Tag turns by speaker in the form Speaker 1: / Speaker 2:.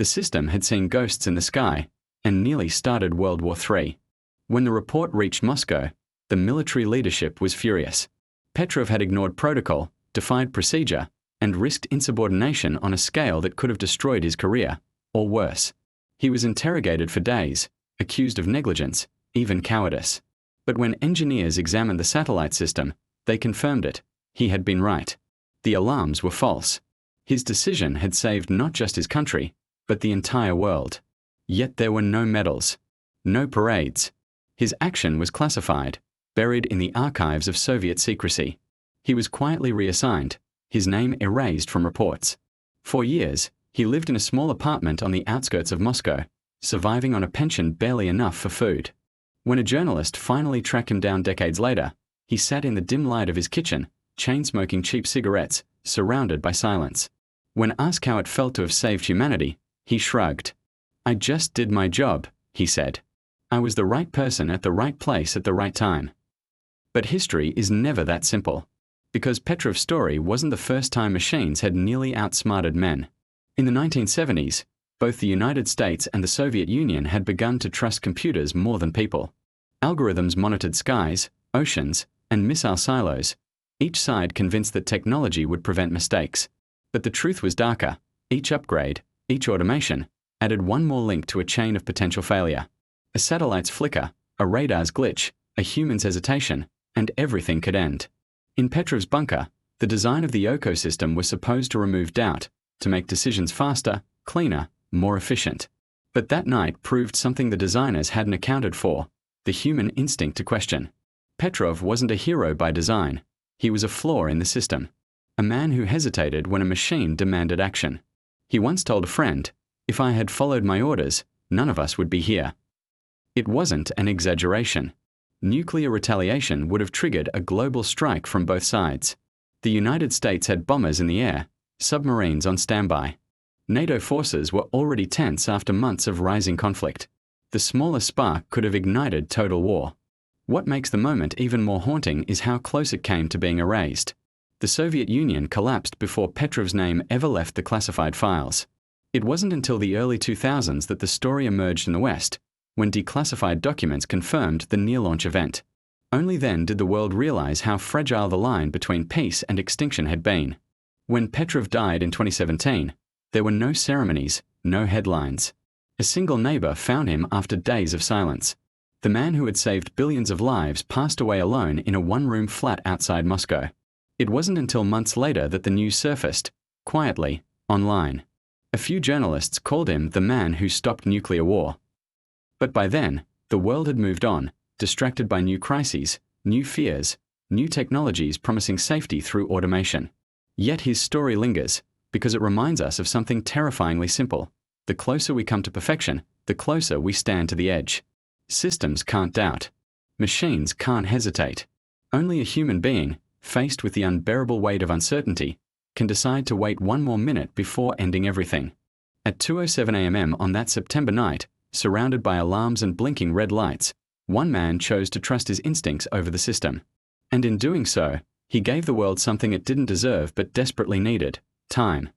Speaker 1: The system had seen ghosts in the sky and nearly started World War III. When the report reached Moscow, the military leadership was furious. Petrov had ignored protocol, defied procedure, and risked insubordination on a scale that could have destroyed his career, or worse. He was interrogated for days, accused of negligence, even cowardice. But when engineers examined the satellite system, they confirmed it. He had been right. The alarms were false. His decision had saved not just his country, but the entire world. Yet there were no medals, no parades. His action was classified, buried in the archives of Soviet secrecy. He was quietly reassigned, his name erased from reports. For years, he lived in a small apartment on the outskirts of Moscow, surviving on a pension barely enough for food. When a journalist finally tracked him down decades later, he sat in the dim light of his kitchen, chain-smoking cheap cigarettes, surrounded by silence. When asked how it felt to have saved humanity, he shrugged. "I just did my job," he said. "I was the right person at the right place at the right time." But history is never that simple. Because Petrov's story wasn't the first time machines had nearly outsmarted men. In the 1970s, both the United States and the Soviet Union had begun to trust computers more than people. Algorithms monitored skies, oceans, and missile silos, each side convinced that technology would prevent mistakes. But the truth was darker. Each upgrade, each automation, added one more link to a chain of potential failure. A satellite's flicker, a radar's glitch, a human's hesitation, and everything could end. In Petrov's bunker, the design of the ecosystem was supposed to remove doubt, to make decisions faster, cleaner, more efficient. But that night proved something the designers hadn't accounted for: the human instinct to question. Petrov wasn't a hero by design. He was a flaw in the system. A man who hesitated when a machine demanded action. He once told a friend, "If I had followed my orders, none of us would be here." It wasn't an exaggeration. Nuclear retaliation would have triggered a global strike from both sides. The United States had bombers in the air, submarines on standby. NATO forces were already tense after months of rising conflict. The smallest spark could have ignited total war. What makes the moment even more haunting is how close it came to being erased. The Soviet Union collapsed before Petrov's name ever left the classified files. It wasn't until the early 2000s that the story emerged in the West, when declassified documents confirmed the near-launch event. Only then did the world realize how fragile the line between peace and extinction had been. When Petrov died in 2017, there were no ceremonies, no headlines. A single neighbor found him after days of silence. The man who had saved billions of lives passed away alone in a one-room flat outside Moscow. It wasn't until months later that the news surfaced, quietly, online. A few journalists called him the man who stopped nuclear war. But by then, the world had moved on, distracted by new crises, new fears, new technologies promising safety through automation. Yet his story lingers, because it reminds us of something terrifyingly simple. The closer we come to perfection, the closer we stand to the edge. Systems can't doubt. Machines can't hesitate. Only a human being, faced with the unbearable weight of uncertainty, can decide to wait one more minute before ending everything. At 2:07 a.m. on that September night, surrounded by alarms and blinking red lights, one man chose to trust his instincts over the system. And in doing so, he gave the world something it didn't deserve but desperately needed: time.